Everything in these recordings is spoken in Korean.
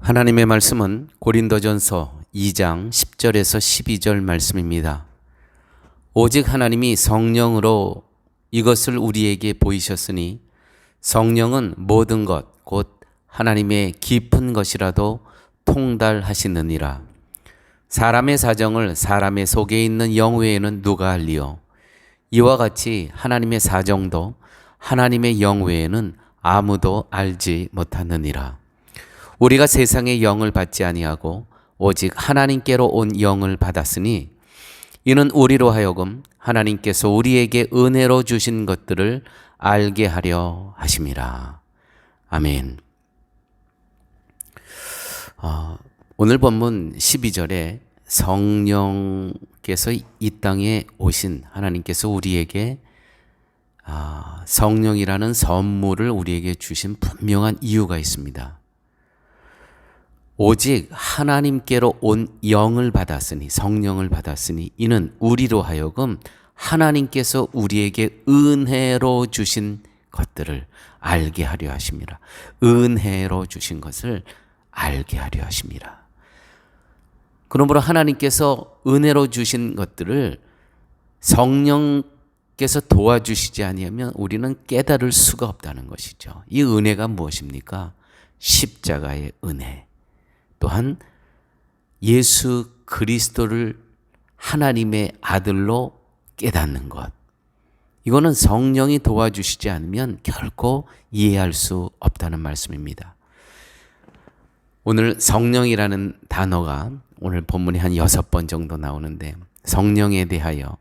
하나님의 말씀은 고린도전서 2장 10절에서 12절 말씀입니다. 오직 하나님이 성령으로 이것을 우리에게 보이셨으니 성령은 모든 것 곧 하나님의 깊은 것이라도 통달하시느니라. 사람의 사정을 사람의 속에 있는 영 외에는 누가 알리요? 이와 같이 하나님의 사정도 하나님의 영 외에는 아무도 알지 못하느니라. 우리가 세상의 영을 받지 아니하고 오직 하나님께로 온 영을 받았으니 이는 우리로 하여금 하나님께서 우리에게 은혜로 주신 것들을 알게 하려 하심이라. 아멘. 오늘 본문 12절에 성령께서 이 땅에 오신 하나님께서 우리에게 성령이라는 선물을 우리에게 주신 분명한 이유가 있습니다. 오직 하나님께로 온 영을 받았으니 성령을 받았으니 이는 우리로 하여금 하나님께서 우리에게 은혜로 주신 것들을 알게 하려 하심이라. 은혜로 주신 것을 알게 하려 하심이라. 그러므로 하나님께서 은혜로 주신 것들을 성령께서 도와주시지 아니하면 우리는 깨달을 수가 없다는 것이죠. 이 은혜가 무엇입니까? 십자가의 은혜. 또한 예수 그리스도를 하나님의 아들로 깨닫는 것. 이거는 성령이 도와주시지 않으면 결코 이해할 수 없다는 말씀입니다. 오늘 성령이라는 단어가 오늘 본문에 한 6번 정도 나오는데 성령에 대하여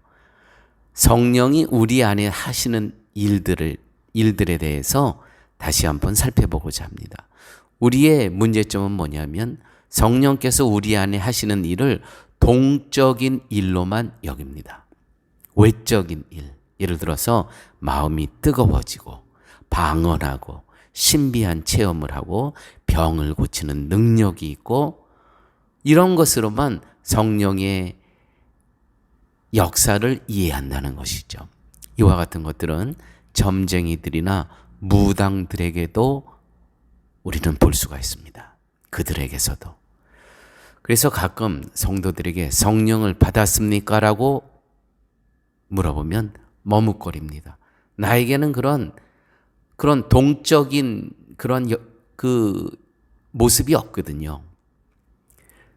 성령이 우리 안에 하시는 일들에 대해서 다시 한번 살펴보고자 합니다. 우리의 문제점은 뭐냐면 성령께서 우리 안에 하시는 일을 동적인 일로만 여깁니다. 외적인 일. 예를 들어서 마음이 뜨거워지고 방언하고 신비한 체험을 하고 병을 고치는 능력이 있고 이런 것으로만 성령의 역사를 이해한다는 것이죠. 이와 같은 것들은 점쟁이들이나 무당들에게도 우리는 볼 수가 있습니다. 그들에게서도. 그래서 가끔 성도들에게 성령을 받았습니까? 라고 물어보면 머뭇거립니다. 나에게는 그런 동적인 그 모습이 없거든요.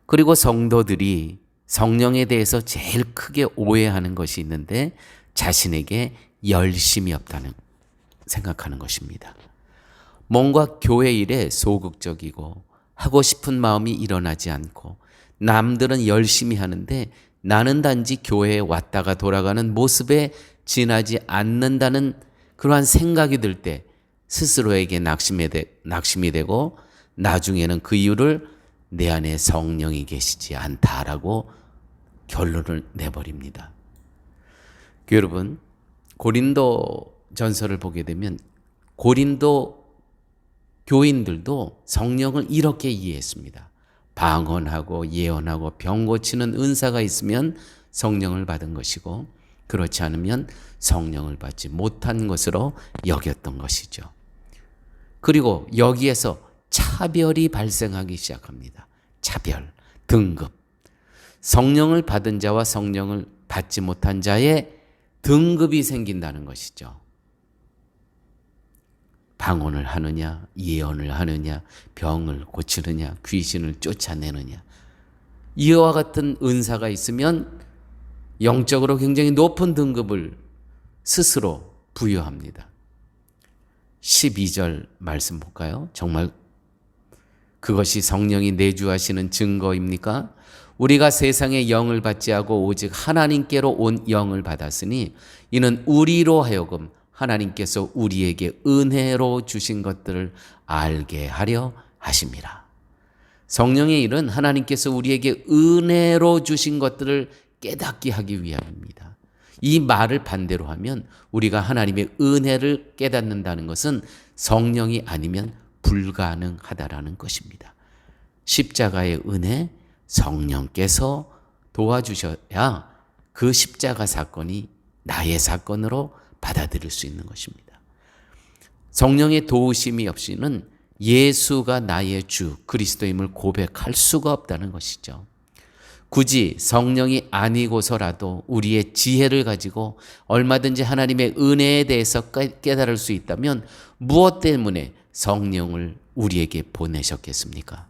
그리고 성도들이 성령에 대해서 제일 크게 오해하는 것이 있는데 자신에게 열심이 없다는 생각하는 것입니다. 뭔가 교회 일에 소극적이고 하고 싶은 마음이 일어나지 않고 남들은 열심히 하는데 나는 단지 교회에 왔다가 돌아가는 모습에 지나지 않는다는 그러한 생각이 들 때 스스로에게 낙심이 되고 나중에는 그 이유를 내 안에 성령이 계시지 않다라고 결론을 내버립니다. 여러분, 고린도 전서를 보게 되면 고린도 교인들도 성령을 이렇게 이해했습니다. 방언하고 예언하고 병 고치는 은사가 있으면 성령을 받은 것이고 그렇지 않으면 성령을 받지 못한 것으로 여겼던 것이죠. 그리고 여기에서 차별이 발생하기 시작합니다. 차별, 등급. 성령을 받은 자와 성령을 받지 못한 자의 등급이 생긴다는 것이죠. 방언을 하느냐, 예언을 하느냐, 병을 고치느냐, 귀신을 쫓아내느냐. 이와 같은 은사가 있으면 영적으로 굉장히 높은 등급을 스스로 부여합니다. 12절 말씀 볼까요? 정말 그것이 성령이 내주하시는 증거입니까? 우리가 세상의 영을 받지 않고 오직 하나님께로 온 영을 받았으니 이는 우리로 하여금 하나님께서 우리에게 은혜로 주신 것들을 알게 하려 하심이라. 성령의 일은 하나님께서 우리에게 은혜로 주신 것들을 깨닫게 하기 위함입니다. 이 말을 반대로 하면 우리가 하나님의 은혜를 깨닫는다는 것은 성령이 아니면 불가능하다라는 것입니다. 십자가의 은혜, 성령께서 도와주셔야 그 십자가 사건이 나의 사건으로 받아들일 수 있는 것입니다. 성령의 도우심이 없이는 예수가 나의 주 그리스도임을 고백할 수가 없다는 것이죠. 굳이 성령이 아니고서라도 우리의 지혜를 가지고 얼마든지 하나님의 은혜에 대해서 깨달을 수 있다면 무엇 때문에 성령을 우리에게 보내셨겠습니까?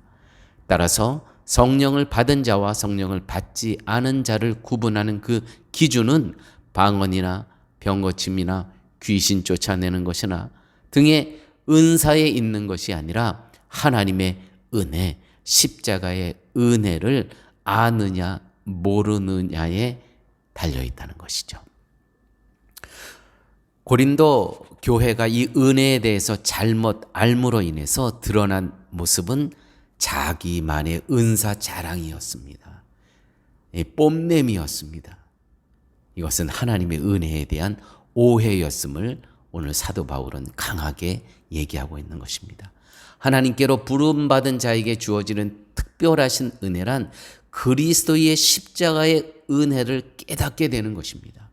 따라서 성령을 받은 자와 성령을 받지 않은 자를 구분하는 그 기준은 방언이나 병고침이나 귀신 쫓아내는 것이나 등의 은사에 있는 것이 아니라 하나님의 은혜, 십자가의 은혜를 아느냐 모르느냐에 달려 있다는 것이죠. 고린도 교회가 이 은혜에 대해서 잘못 알므로 인해서 드러난 모습은 자기만의 은사 자랑이었습니다. 뽐냄이었습니다. 이것은 하나님의 은혜에 대한 오해였음을 오늘 사도 바울은 강하게 얘기하고 있는 것입니다. 하나님께로 부름받은 자에게 주어지는 특별하신 은혜란 그리스도의 십자가의 은혜를 깨닫게 되는 것입니다.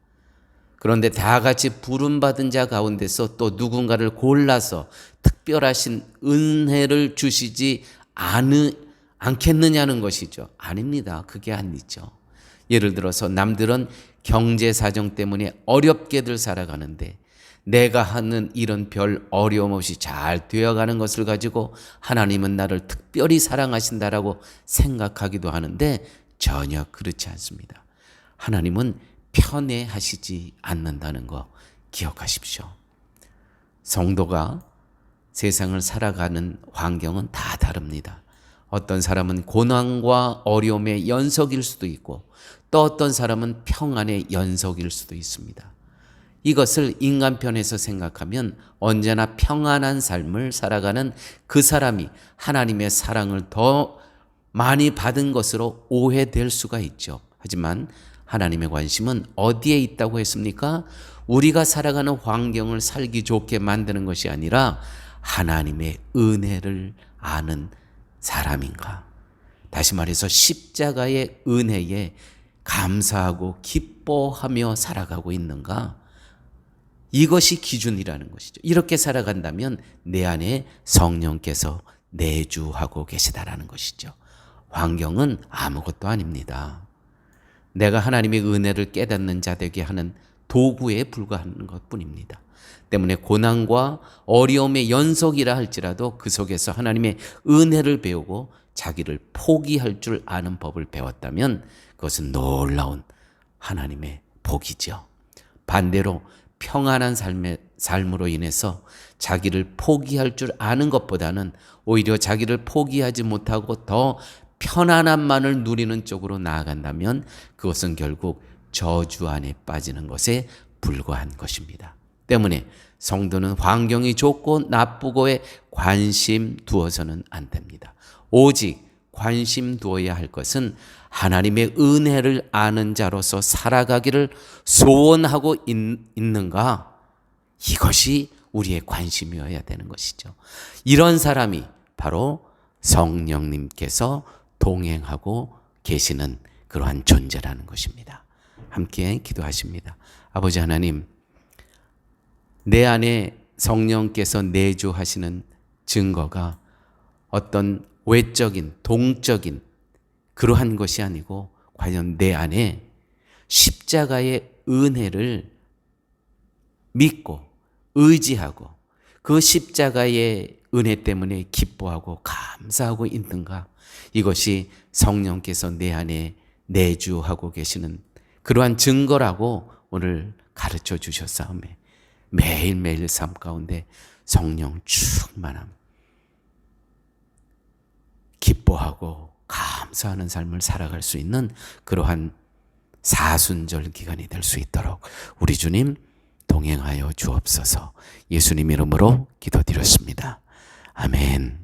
그런데 다 같이 부름받은 자 가운데서 또 누군가를 골라서 특별하신 은혜를 주시지 않겠느냐는 것이죠. 아닙니다. 그게 아니죠. 예를 들어서 남들은 경제 사정 때문에 어렵게들 살아가는데 내가 하는 일은 별 어려움 없이 잘 되어가는 것을 가지고 하나님은 나를 특별히 사랑하신다라고 생각하기도 하는데 전혀 그렇지 않습니다. 하나님은 편애하시지 않는다는 거 기억하십시오. 성도가 세상을 살아가는 환경은 다 다릅니다. 어떤 사람은 고난과 어려움의 연속일 수도 있고 또 어떤 사람은 평안의 연속일 수도 있습니다. 이것을 인간편에서 생각하면 언제나 평안한 삶을 살아가는 그 사람이 하나님의 사랑을 더 많이 받은 것으로 오해될 수가 있죠. 하지만 하나님의 관심은 어디에 있다고 했습니까? 우리가 살아가는 환경을 살기 좋게 만드는 것이 아니라 하나님의 은혜를 아는 사람인가? 다시 말해서 십자가의 은혜에 감사하고 기뻐하며 살아가고 있는가? 이것이 기준이라는 것이죠. 이렇게 살아간다면 내 안에 성령께서 내주하고 계시다라는 것이죠. 환경은 아무것도 아닙니다. 내가 하나님의 은혜를 깨닫는 자 되게 하는 도구에 불과한 것뿐입니다. 때문에 고난과 어려움의 연속이라 할지라도 그 속에서 하나님의 은혜를 배우고 자기를 포기할 줄 아는 법을 배웠다면 그것은 놀라운 하나님의 복이죠. 반대로 평안한 삶으로 인해서 자기를 포기할 줄 아는 것보다는 오히려 자기를 포기하지 못하고 더 편안함만을 누리는 쪽으로 나아간다면 그것은 결국 저주 안에 빠지는 것에 불과한 것입니다. 때문에 성도는 환경이 좋고 나쁘고에 관심 두어서는 안 됩니다. 오직 관심 두어야 할 것은 하나님의 은혜를 아는 자로서 살아가기를 소원하고 있는가? 이것이 우리의 관심이어야 되는 것이죠. 이런 사람이 바로 성령님께서 동행하고 계시는 그러한 존재라는 것입니다. 함께 기도하십니다. 아버지 하나님, 내 안에 성령께서 내주하시는 증거가 어떤 외적인, 동적인 그러한 것이 아니고 과연 내 안에 십자가의 은혜를 믿고 의지하고 그 십자가의 은혜 때문에 기뻐하고 감사하고 있는가? 이것이 성령께서 내 안에 내주하고 계시는 그러한 증거라고 오늘 가르쳐 주셨사오매 매일매일 삶 가운데 성령 충만함, 기뻐하고 감사하는 삶을 살아갈 수 있는 그러한 사순절 기간이 될 수 있도록 우리 주님 동행하여 주옵소서. 예수님 이름으로 기도드렸습니다. 아멘.